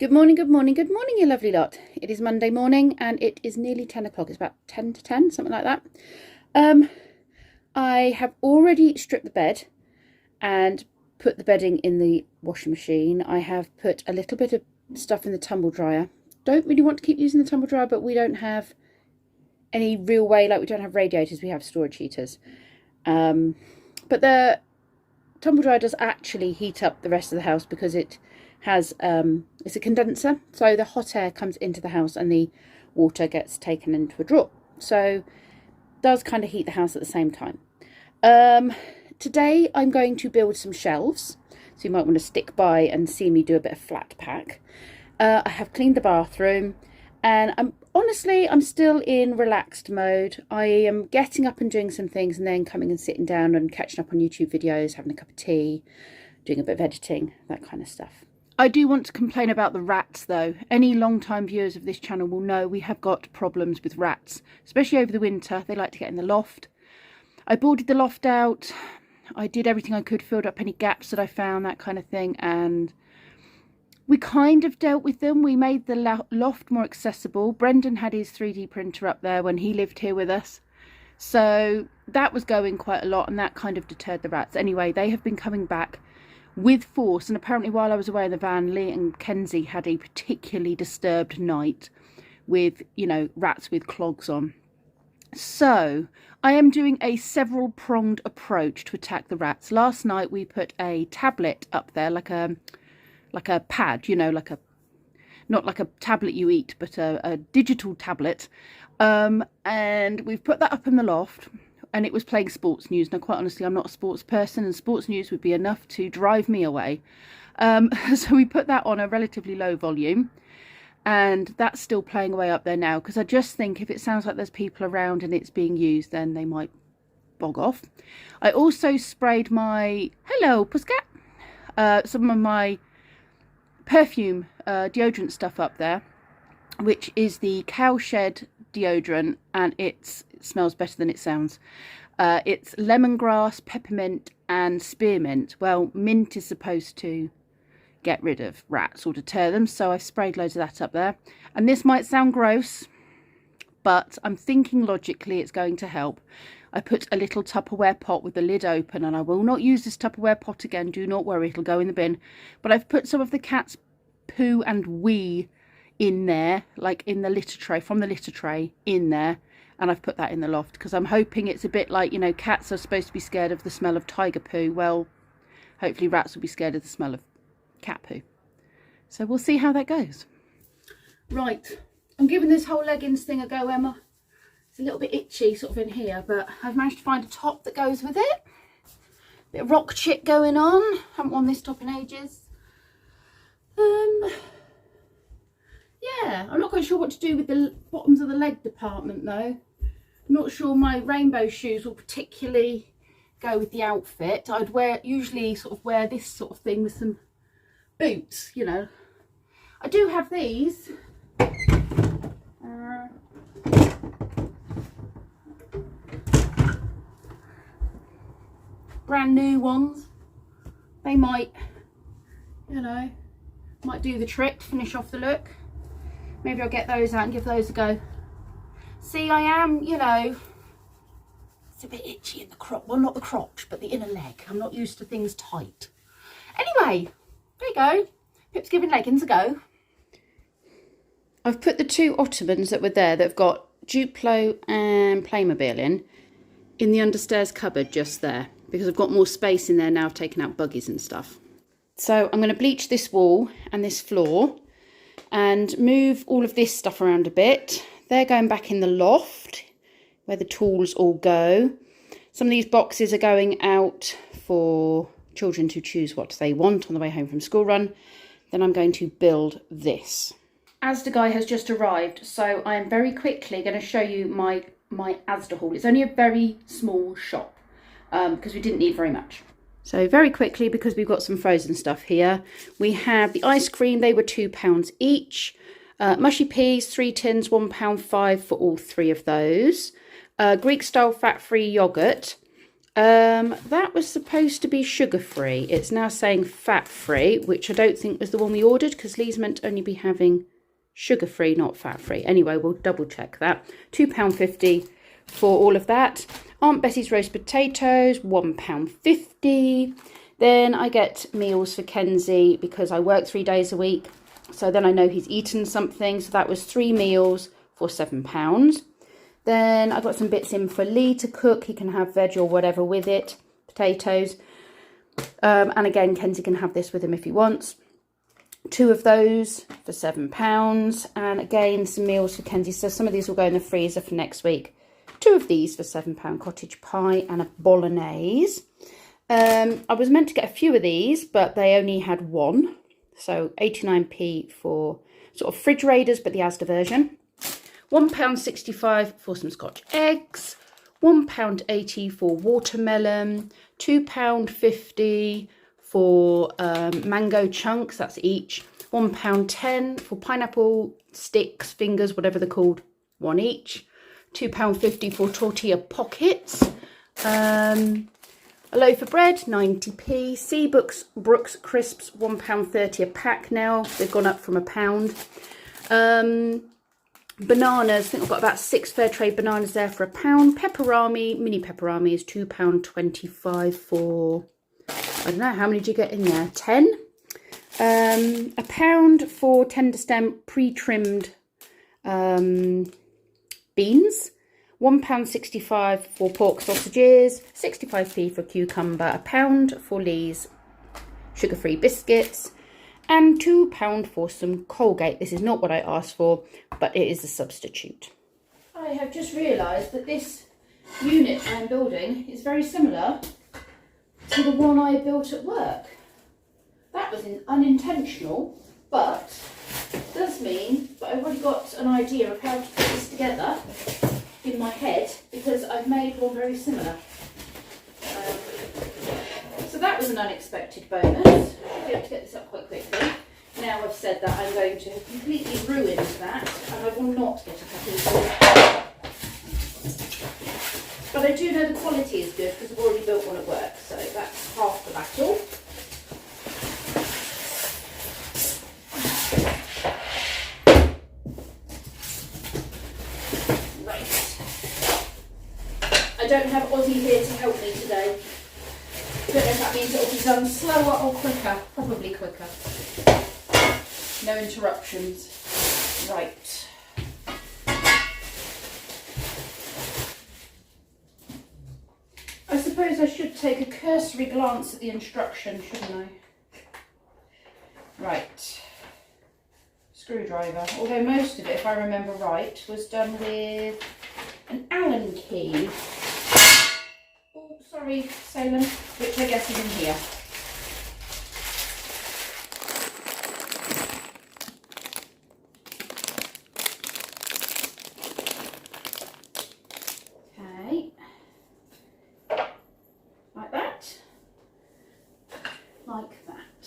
Good morning, good morning, good morning, you lovely lot. It is Monday morning and it is nearly 10 o'clock. It's about 10 to 10, something like that. I have already stripped the bed and put the bedding in the washing machine. I have put a little bit of stuff in the tumble dryer. Don't really want to keep using the tumble dryer, but we don't have any real way, like we don't have radiators, we have storage heaters. But the tumble dryer does actually heat up the rest of the house because it has it's a condenser, so the hot air comes into the house and the water gets taken into a drawer, so it does kind of heat the house at the same time. Today I'm going to build some shelves, so you might want to stick by and see me do a bit of flat pack. I have cleaned the bathroom and I'm still in relaxed mode. I am getting up and doing some things and then coming and sitting down and catching up on YouTube videos, having a cup of tea, doing a bit of editing, that kind of stuff. I do want to complain about the rats though. Any long-time viewers of this channel will know we have got problems with rats, especially over the winter. They like to get in the loft. I boarded the loft out. I did everything I could, filled up any gaps that I found, that kind of thing, and we kind of dealt with them. We made the loft more accessible. Brendan had his 3D printer up there when he lived here with us, so that was going quite a lot and that kind of deterred the rats. Anyway, they have been coming back with force, and apparently while I was away in the van, Lee and Kenzie had a particularly disturbed night with, you know, rats with clogs on. So I am doing a several pronged approach to attack the rats. Last night we put a tablet up there, like a pad, you know, not like a tablet you eat, but a digital tablet, and we've put that up in the loft. And it was playing sports news. Now, quite honestly, I'm not a sports person, and sports news would be enough to drive me away. So we put that on a relatively low volume, and that's still playing away up there now, because I just think if it sounds like there's people around and it's being used, then they might bog off. I also sprayed my, hello, pussycat, some of my perfume deodorant stuff up there, which is the Cowshed deodorant, and it smells better than it sounds. It's lemongrass, peppermint and spearmint. Well, mint is supposed to get rid of rats or deter them, so I've sprayed loads of that up there. And this might sound gross, but I'm thinking logically it's going to help. I put a little Tupperware pot with the lid open, and I will not use this Tupperware pot again, do not worry, it'll go in the bin. But I've put some of the cat's poo and wee in there, like in the litter tray, from the litter tray in there, and I've put that in the loft because I'm hoping it's a bit like, you know, cats are supposed to be scared of the smell of tiger poo. Well, hopefully rats will be scared of the smell of cat poo. So we'll see how that goes. Right, I'm giving this whole leggings thing a go, Emma. It's a little bit itchy sort of in here, but I've managed to find a top that goes with it. Bit of rock chick going on. Haven't worn this top in ages. Yeah, I'm not quite sure what to do with the bottoms of the leg department though. I'm not sure my rainbow shoes will particularly go with the outfit. I'd usually sort of wear this sort of thing with some boots, you know. I do have these. Brand new ones. They might, you know, might do the trick to finish off the look. Maybe I'll get those out and give those a go. See, I am, you know, it's a bit itchy in the crotch. Well, not the crotch, but the inner leg. I'm not used to things tight. Anyway, there you go. Pip's giving leggings a go. I've put the two ottomans that were there that have got Duplo and Playmobil in the understairs cupboard just there, because I've got more space in there now. I've taken out buggies and stuff. So I'm going to bleach this wall and this floor and move all of this stuff around a bit. They're going back in the loft where the tools all go. Some of these boxes are going out for children to choose what they want on the way home from school run. Then I'm going to build this. Asda guy has just arrived, so I'm very quickly going to show you my Asda haul. It's only a very small shop because we didn't need very much. So very quickly, because we've got some frozen stuff here, we have the ice cream. They were £2 each. Mushy peas, 3 tins, £1.05 for all 3 of those. Greek style fat-free yoghurt. That was supposed to be sugar-free. It's now saying fat-free, which I don't think was the one we ordered, because Lee's meant to only be having sugar-free, not fat-free. Anyway, we'll double-check that. £2.50 for all of that. Aunt Bessie's roast potatoes, £1.50. Then I get meals for Kenzie because I work 3 days a week. So then I know he's eaten something. So that was 3 meals for £7. Then I got some bits in for Lee to cook. He can have veg or whatever with it, potatoes. And again, Kenzie can have this with him if he wants. 2 of those for £7. And again, some meals for Kenzie. So some of these will go in the freezer for next week. 2 of these for £7 cottage pie and a bolognese. I was meant to get a few of these, but they only had 1. So 89p for sort of fridge raiders, but the Asda version. £1.65 for some Scotch eggs, £1.80 for watermelon, £2.50 for mango chunks, that's each, £1.10 for pineapple sticks, fingers, whatever they're called, 1 each, £2.50 for tortilla pockets, a loaf of bread, 90p, Seabrooks Brooks crisps, £1.30 a pack now, they've gone up from £1. Bananas, I think I've got about 6 fair trade bananas there for £1. Pepperami, mini pepperami is £2.25 for, I don't know, how many do you get in there? 10. £1 for tender stem pre-trimmed beans. £1.65 for pork sausages. 65p for cucumber. £1 for Lee's sugar-free biscuits. And £2 for some Colgate. This is not what I asked for, but it is a substitute. I have just realised that this unit I'm building is very similar to the one I built at work. That was unintentional, but it does mean that I've already got an idea of how to put this together in my head, because I've made one very similar. So that was an unexpected bonus. I'll be able to get this up quite quickly. Now I've said that, I'm going to have completely ruined that, and I will not get it up easily. But I do know the quality is good because I've already built one at work, so that's half the battle. Right. I don't have Ozzy here to help me today. I don't know if that means it'll be done slower or quicker. Probably quicker. No interruptions. Right. I suppose I should take a cursory glance at the instruction, shouldn't I? Right. Screwdriver. Although most of it, if I remember right, was done with an Allen key. Oh, sorry, Salem, which I guess is in here. Okay. Like that. Like that.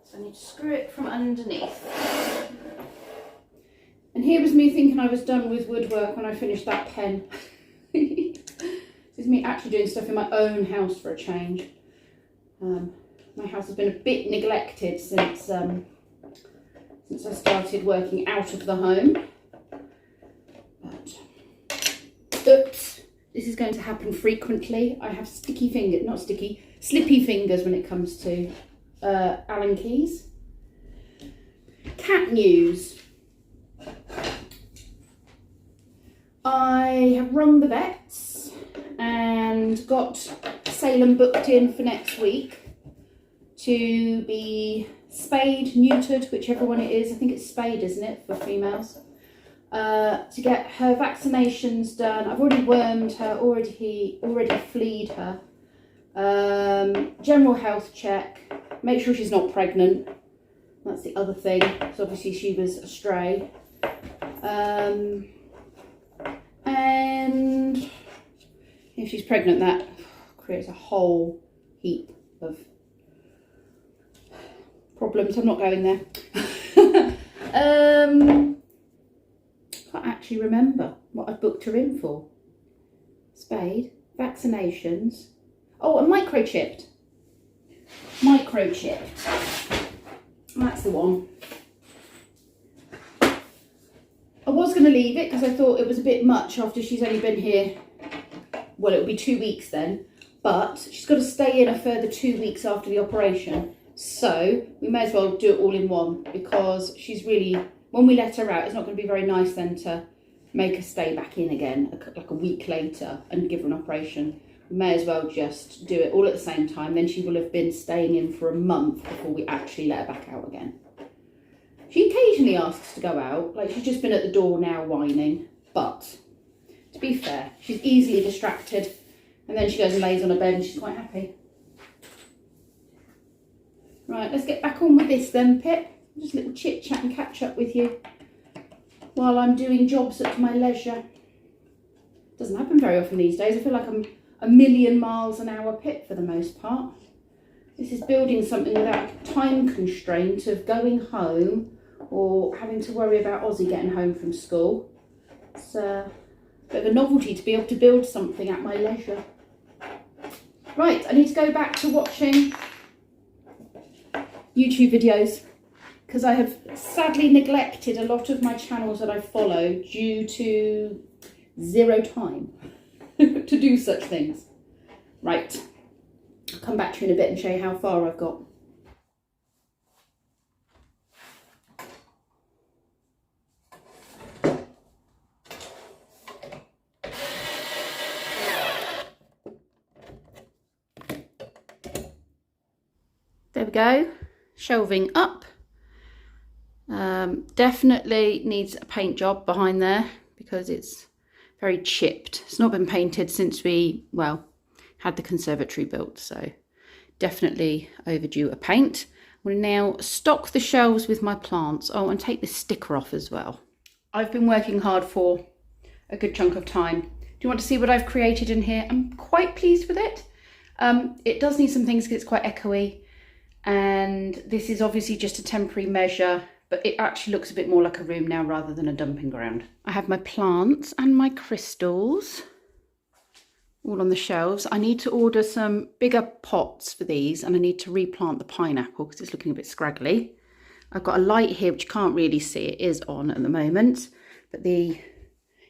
So I need to screw it from underneath. And here was me thinking I was done with woodwork when I finished that pen. This is me actually doing stuff in my own house for a change. My house has been a bit neglected since I started working out of the home. But, oops, this is going to happen frequently. I have slippy fingers when it comes to Allen keys. Cat news. I have rung the vets and got Salem booked in for next week to be spayed, neutered, whichever one it is. I think it's spayed, isn't it, for females? To get her vaccinations done. I've already wormed her, already fleed her. General health check. Make sure she's not pregnant. That's the other thing. So obviously she was a stray. And if she's pregnant, that creates a whole heap of problems. I'm not going there. Can't actually remember what I booked her in for. Spayed, vaccinations. Oh, and microchipped. Microchipped. That's the one. I was going to leave it because I thought it was a bit much after she's only been here. Well, it'll be 2 weeks then. But she's got to stay in a further 2 weeks after the operation. So we may as well do it all in one, because she's really, when we let her out, it's not going to be very nice then to make her stay back in again like a week later and give her an operation. We may as well just do it all at the same time. Then she will have been staying in for a month before we actually let her back out again. She occasionally asks to go out, like she's just been at the door now whining, but to be fair, she's easily distracted, and then she goes and lays on her bed and she's quite happy. Right, let's get back on with this then, Pip. Just a little chit chat and catch up with you while I'm doing jobs at my leisure. Doesn't happen very often these days. I feel like I'm a million miles an hour, Pip, for the most part. This is building something without time constraint of going home or having to worry about Ozzy getting home from school. It's a bit of a novelty to be able to build something at my leisure. Right, I need to go back to watching YouTube videos, because I have sadly neglected a lot of my channels that I follow due to zero time to do such things. Right, I'll come back to you in a bit and show you how far I've got. There we go, shelving up. Definitely needs a paint job behind there because it's very chipped. It's not been painted since we, well, had the conservatory built, so definitely overdue a paint. We'll now stock the shelves with my plants. Oh, and take this sticker off as well. I've been working hard for a good chunk of time. Do you want to see what I've created in here? I'm quite pleased with it. It does need some things because it's quite echoey, and this is obviously just a temporary measure, but it actually looks a bit more like a room now rather than a dumping ground. I have my plants and my crystals all on the shelves. I need to order some bigger pots for these, and I need to replant the pineapple because it's looking a bit scraggly. I've got a light here which you can't really see. It is on at the moment, but the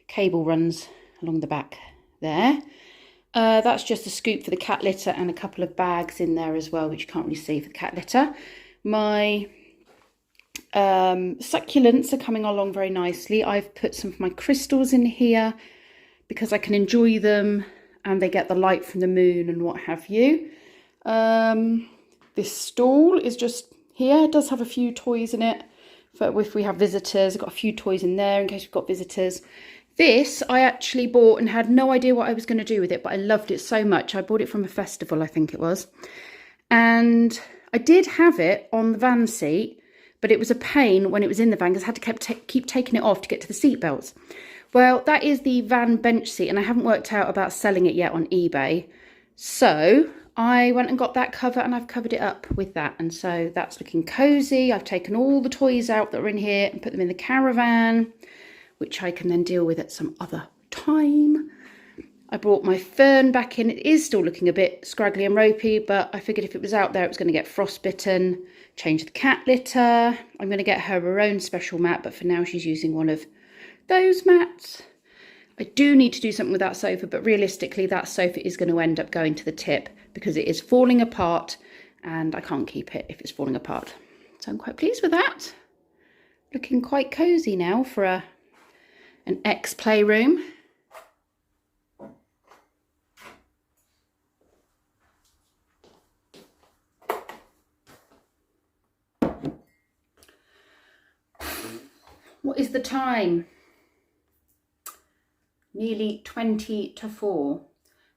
cable runs along the back there. That's just a scoop for the cat litter and a couple of bags in there as well, which you can't really see for the cat litter. My succulents are coming along very nicely. I've put some of my crystals in here because I can enjoy them and they get the light from the moon and what have you. This stall is just here. It does have a few toys in it for if we have visitors. I've got a few toys in there in case we've got visitors. This I actually bought and had no idea what I was going to do with it, but I loved it so much. I bought it from a festival, I think it was. And I did have it on the van seat, but it was a pain when it was in the van because I had to keep taking it off to get to the seat belts. Well, that is the van bench seat, and I haven't worked out about selling it yet on eBay. So I went and got that cover, and I've covered it up with that. And so that's looking cozy. I've taken all the toys out that are in here and put them in the caravan, which I can then deal with at some other time. I brought my fern back in. It is still looking a bit scraggly and ropey, but I figured if it was out there, it was going to get frostbitten. Change the cat litter. I'm going to get her own special mat, but for now she's using one of those mats. I do need to do something with that sofa, but realistically that sofa is going to end up going to the tip because it is falling apart and I can't keep it if it's falling apart. So I'm quite pleased with that. Looking quite cozy now for an ex-playroom. What is the time? Nearly 20 to 4.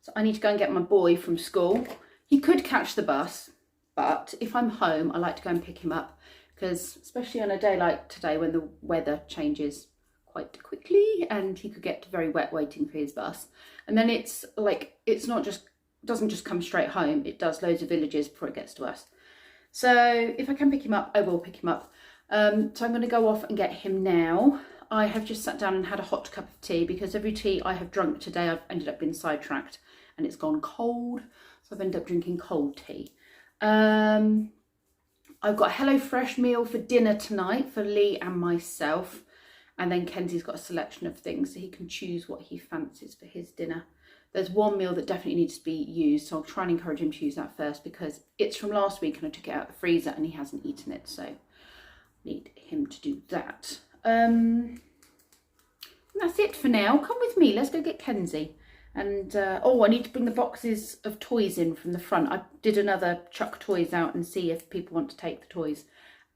So I need to go and get my boy from school. He could catch the bus, but if I'm home, I like to go and pick him up because especially on a day like today when the weather changes quite quickly and he could get very wet waiting for his bus. And then it's like, it's not just, doesn't just come straight home. It does loads of villages before it gets to us. So if I can pick him up, I will pick him up. So I'm going to go off and get him now. I have just sat down and had a hot cup of tea because every tea I have drunk today I've ended up being sidetracked and it's gone cold. So I've ended up drinking cold tea. I've got a HelloFresh meal for dinner tonight for Lee and myself. And then Kenzie's got a selection of things so he can choose what he fancies for his dinner. There's one meal that definitely needs to be used, so I'll try and encourage him to use that first because it's from last week and I took it out of the freezer and he hasn't eaten it, so I need him to do that. And that's it for now. Come with me, let's go get Kenzie. And oh, I need to bring the boxes of toys in from the front. I did another chuck toys out and see if people want to take the toys.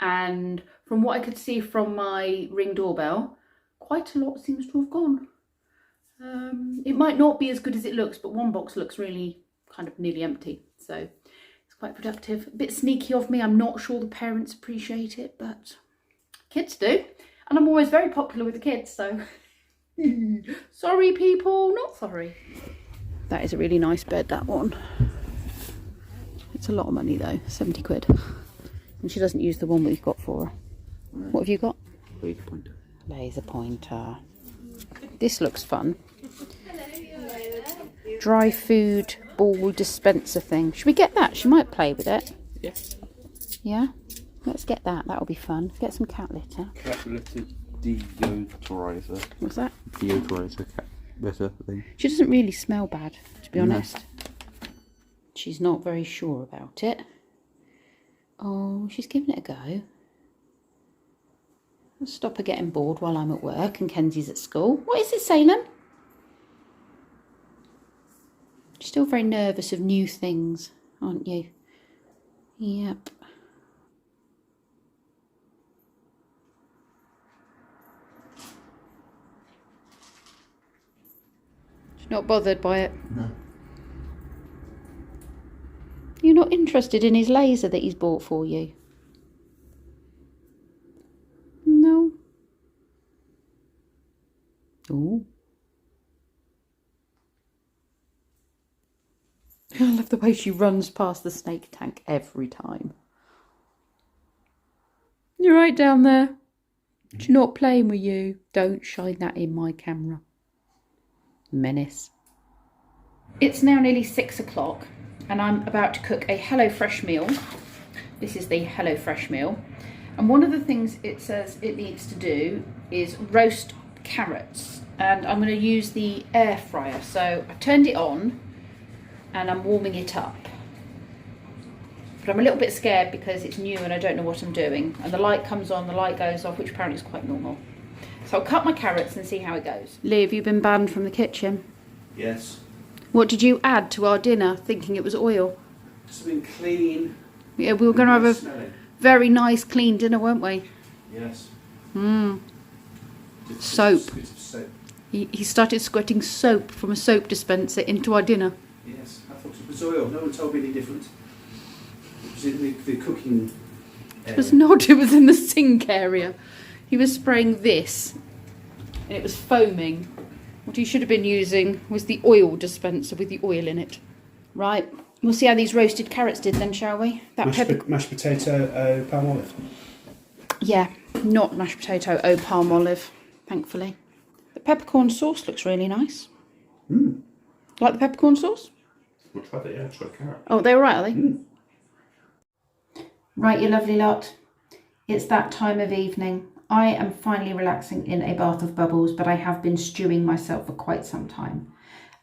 And from what I could see from my Ring doorbell, quite a lot seems to have gone. It might not be as good as it looks, but one box looks really kind of nearly empty. So it's quite productive. A bit sneaky of me. I'm not sure the parents appreciate it, but kids do. And I'm always very popular with the kids, so... Sorry people, not sorry. That is a really nice bed, that one. It's a lot of money though, 70 quid. And she doesn't use the one we've got for her. What have you got? Laser pointer. Laser pointer. This looks fun. Dry food ball dispenser thing. Should we get that? She might play with it. Yeah. Yeah? Let's get that. That'll be fun. Get some cat litter. Cat litter deodorizer. What's that? Deodorizer cat litter thing. She doesn't really smell bad, to be honest. She's not very sure about it. Oh, she's giving it a go. I'll stop her getting bored while I'm at work and Kenzie's at school. What is it, Salem? You're still very nervous of new things, aren't you? Yep. She's not bothered by it? No. You're not interested in his laser that he's bought for you? No. Oh. I love the way she runs past the snake tank every time. You're right down there. She's not playing with you. Don't shine that in my camera. Menace. It's now nearly 6 o'clock and I'm about to cook a HelloFresh meal. This is the HelloFresh meal. And one of the things it says it needs to do is roast carrots. And I'm going to use the air fryer. So I turned it on and I'm warming it up. But I'm a little bit scared because it's new and I don't know what I'm doing. And the light comes on, the light goes off, which apparently is quite normal. So I'll cut my carrots and see how it goes. Lee, have you been banned from the kitchen? Yes. What did you add to our dinner, thinking it was oil? Something clean. Yeah, we were going to have a very nice, clean dinner, weren't we? Yes. Mmm. Soap. Soap. He started squirting soap from a soap dispenser into our dinner. Yes, I thought it was oil. No one told me any different. It was in the cooking area. It was not, it was in the sink area. He was spraying this, and it was foaming. What he should have been using was the oil dispenser with the oil in it. Right, we'll see how these roasted carrots did then, shall we? Mashed potato, palm olive. Yeah, not mashed potato, palm olive, thankfully. The peppercorn sauce looks really nice. Mm. Like the peppercorn sauce? We'll try that, yeah, try carrot. Oh, they were right, are they? Mm. Right, you lovely lot. It's that time of evening. I am finally relaxing in a bath of bubbles, but I have been stewing myself for quite some time.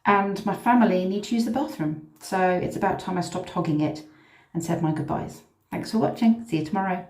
And my family need to use the bathroom. So it's about time I stopped hogging it and said my goodbyes. Thanks for watching. See you tomorrow.